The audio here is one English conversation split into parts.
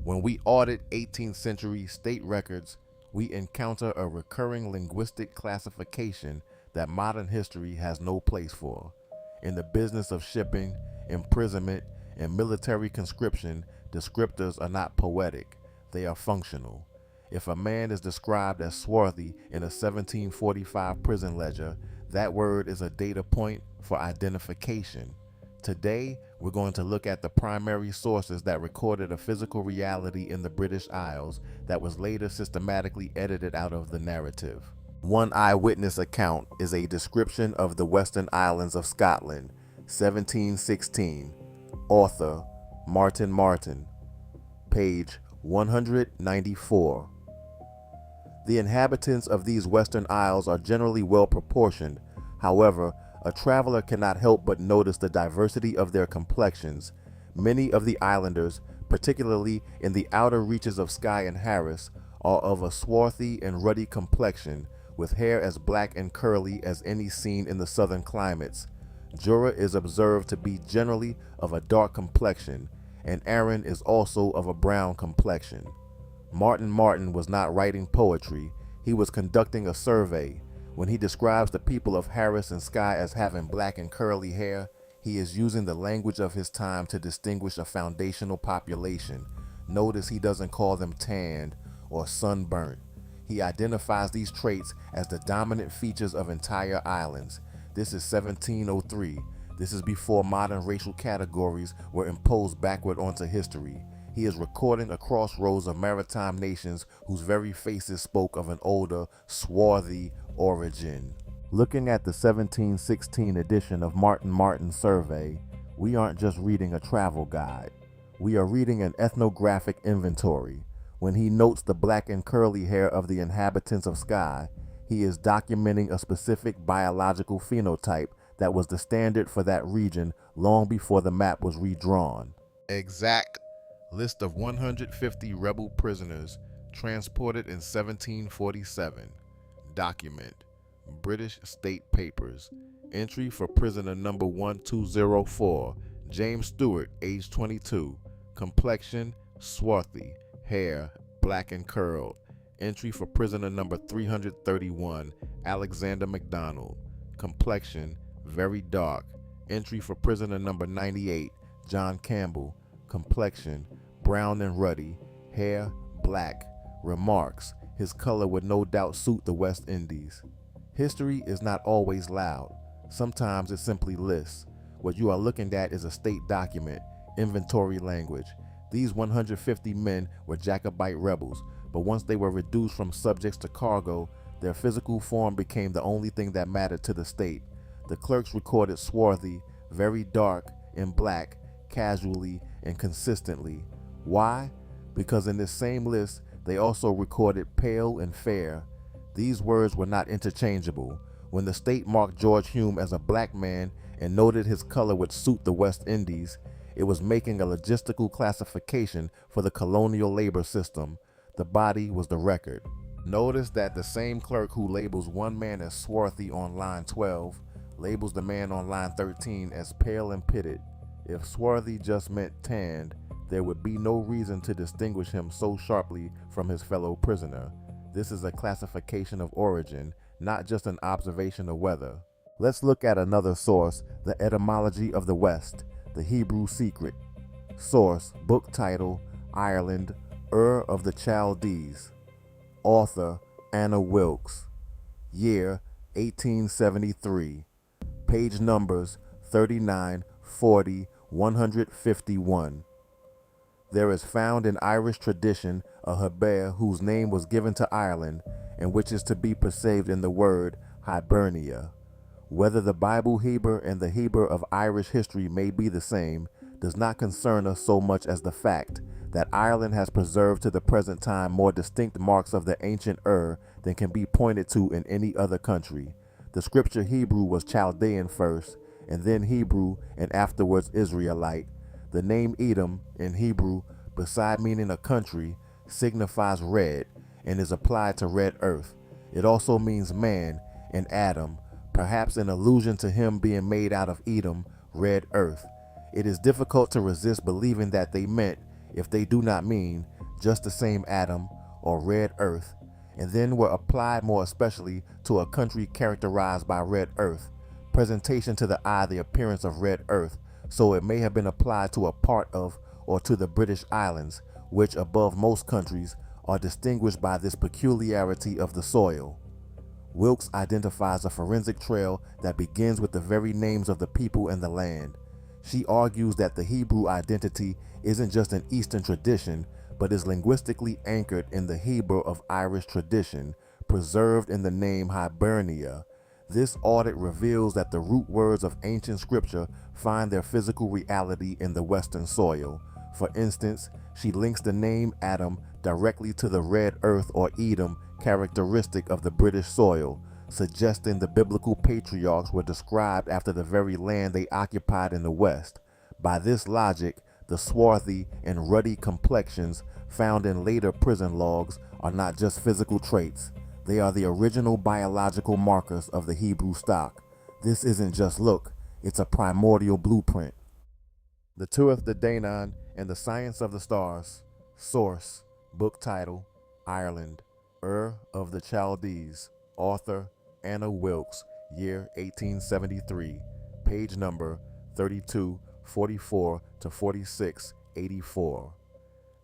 When we audit 18th century state records, we encounter a recurring linguistic classification that modern history has no place for. In the business of shipping, imprisonment, and military conscription, descriptors are not poetic, they are functional. If a man is described as swarthy in a 1745 prison ledger, that word is a data point for identification. Today, we're going to look at the primary sources that recorded a physical reality in the British Isles that was later systematically edited out of the narrative. One eyewitness account is a description of the Western Islands of Scotland, 1716. Author, Martin Martin. Page 194. The inhabitants of these Western Isles are generally well proportioned. However, a traveler cannot help but notice the diversity of their complexions. Many of the islanders, particularly in the outer reaches of Skye and Harris, are of a swarthy and ruddy complexion, with hair as black and curly as any seen in the southern climates. Jura is observed to be generally of a dark complexion, and Arran is also of a brown complexion. Martin was not writing poetry, he was conducting a survey. When he describes the people of Harris and Skye as having black and curly hair, he is using the language of his time to distinguish a foundational population. Notice he doesn't call them tanned or sunburnt. He identifies these traits as the dominant features of entire islands. This is 1703. This is before modern racial categories were imposed backward onto history. He is recording a crossroads of maritime nations whose very faces spoke of an older, swarthy origin. Looking at the 1716 edition of Martin's survey, we aren't just reading a travel guide. We are reading an ethnographic inventory. When he notes the black and curly hair of the inhabitants of Skye, he is documenting a specific biological phenotype that was the standard for that region long before the map was redrawn. Exact list of 150 rebel prisoners transported in 1747. Document. British State Papers. Entry for prisoner number 1204. James Stewart, age 22. Complexion, swarthy. Hair, black and curled. Entry for prisoner number 331. Alexander MacDonald. Complexion, very dark. Entry for prisoner number 98. John Campbell. Complexion, brown and ruddy. Hair, black. Remarks, his color would no doubt suit the West Indies. History is not always loud. Sometimes it simply lists. What you are looking at is a state document, inventory language. These 150 men were Jacobite rebels, but once they were reduced from subjects to cargo, their physical form became the only thing that mattered to the state. The clerks recorded swarthy, very dark, and black, casually and consistently. Why? Because in this same list, they also recorded pale and fair. These words were not interchangeable. When the state marked George Hume as a black man and noted his color would suit the West Indies, it was making a logistical classification for the colonial labor system. The body was the record. Notice that the same clerk who labels one man as swarthy on line 12 labels the man on line 13 as pale and pitted. If swarthy just meant tanned, there would be no reason to distinguish him so sharply from his fellow prisoner. This is a classification of origin, not just an observation of weather. Let's look at another source, the Etymology of the West, the Hebrew Secret. Source, book title, Ireland, of the Chaldees. Author, Anna Wilkes. Year, 1873. Page numbers, 39, 40, 151. There is found in Irish tradition a Heber whose name was given to Ireland, and which is to be perceived in the word Hibernia. Whether the Bible Heber and the Heber of Irish history may be the same, does not concern us so much as the fact that Ireland has preserved to the present time more distinct marks of the ancient than can be pointed to in any other country. The scripture Hebrew was Chaldean first, and then Hebrew, and afterwards Israelite. The name Edom in Hebrew, beside meaning a country, signifies red and is applied to red earth. It also means man and Adam, perhaps in allusion to him being made out of Edom, red earth. It is difficult to resist believing that they meant, if they do not mean, just the same atom or red earth, and then were applied more especially to a country characterized by red earth, presentation to the eye the appearance of red earth, so it may have been applied to a part of or to the British Islands, which above most countries are distinguished by this peculiarity of the soil. Wilkes identifies a forensic trail that begins with the very names of the people and the land. She argues that the Hebrew identity isn't just an Eastern tradition, but is linguistically anchored in the Hebrew of Irish tradition, preserved in the name Hibernia. This audit reveals that the root words of ancient scripture find their physical reality in the Western soil. For instance, she links the name Adam directly to the red earth or Edom characteristic of the British soil, suggesting the biblical patriarchs were described after the very land they occupied in the West. By this logic, the swarthy and ruddy complexions found in later prison logs are not just physical traits. They are the original biological markers of the Hebrew stock. This isn't just look, it's a primordial blueprint. The Tuath de Danann and the Science of the Stars. Source, book title, Ireland, of the Chaldees. Author, Anna Wilkes, year 1873. Page number 3244 to 4684.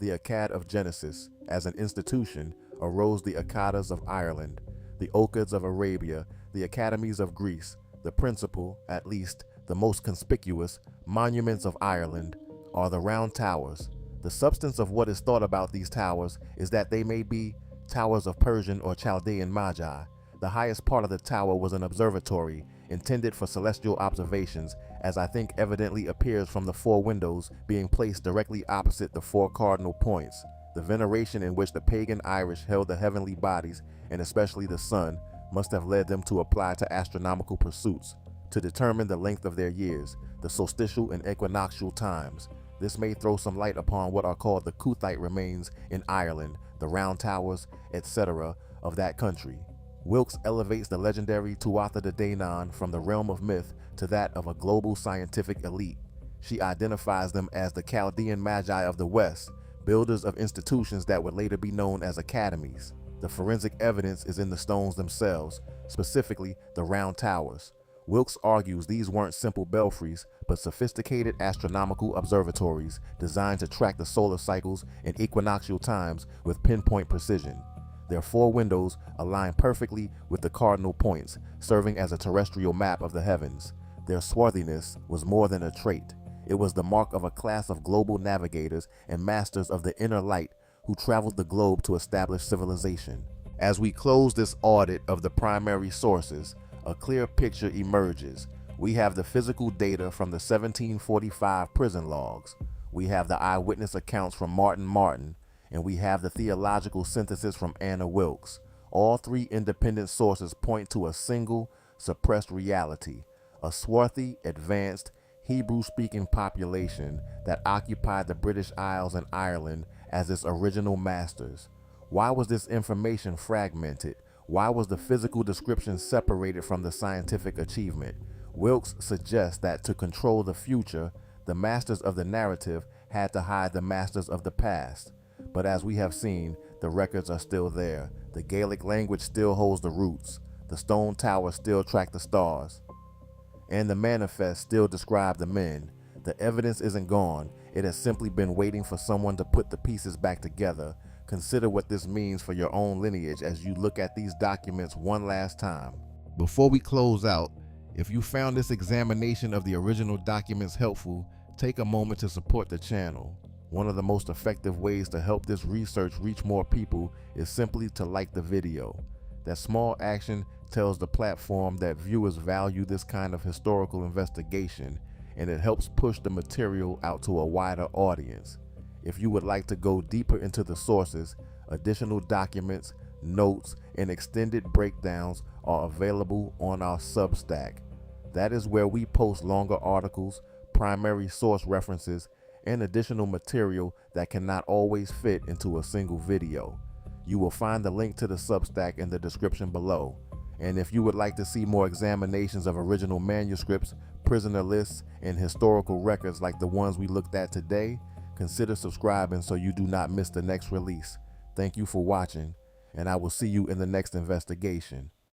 The Akkad of Genesis. As an institution, arose the Akkadas of Ireland, the Okkads of Arabia, the Academies of Greece. The principal, at least the most conspicuous, monuments of Ireland are the round towers. The substance of what is thought about these towers is that they may be towers of Persian or Chaldean magi. The highest part of the tower was an observatory intended for celestial observations, as I think evidently appears from the 4 windows being placed directly opposite the 4 cardinal points. The veneration in which the pagan Irish held the heavenly bodies, and especially the sun, must have led them to apply to astronomical pursuits to determine the length of their years, the solstitial and equinoxial times. This may throw some light upon what are called the Cuthite remains in Ireland, the round towers, etc. of that country. Wilkes elevates the legendary Tuatha de Danann from the realm of myth to that of a global scientific elite. She identifies them as the Chaldean magi of the West, builders of institutions that would later be known as academies. The forensic evidence is in the stones themselves, specifically the round towers. Wilkes argues these weren't simple belfries, but sophisticated astronomical observatories designed to track the solar cycles and equinoxial times with pinpoint precision. Their 4 windows align perfectly with the cardinal points, serving as a terrestrial map of the heavens. Their swarthiness was more than a trait. It was the mark of a class of global navigators and masters of the inner light who traveled the globe to establish civilization. As we close this audit of the primary sources, a clear picture emerges. We have the physical data from the 1745 prison logs. We have the eyewitness accounts from Martin, and we have the theological synthesis from Anna Wilkes. All 3 independent sources point to a single, suppressed reality, a swarthy, advanced, Hebrew-speaking population that occupied the British Isles and Ireland as its original masters. Why was this information fragmented? Why was the physical description separated from the scientific achievement? Wilkes suggests that to control the future, the masters of the narrative had to hide the masters of the past. But as we have seen, the records are still there. The Gaelic language still holds the roots. The stone towers still track the stars. And the manifest still describe the men. The evidence isn't gone. It has simply been waiting for someone to put the pieces back together. Consider what this means for your own lineage as you look at these documents one last time. Before we close out, if you found this examination of the original documents helpful, take a moment to support the channel. One of the most effective ways to help this research reach more people is simply to like the video. That small action tells the platform that viewers value this kind of historical investigation, and it helps push the material out to a wider audience. If you would like to go deeper into the sources, additional documents, notes, and extended breakdowns are available on our Substack. That is where we post longer articles, primary source references, and additional material that cannot always fit into a single video. You will find the link to the Substack in the description below. And if you would like to see more examinations of original manuscripts, prisoner lists, and historical records like the ones we looked at today, Consider subscribing so you do not miss the next release. Thank you for watching, and I will see you in the next investigation.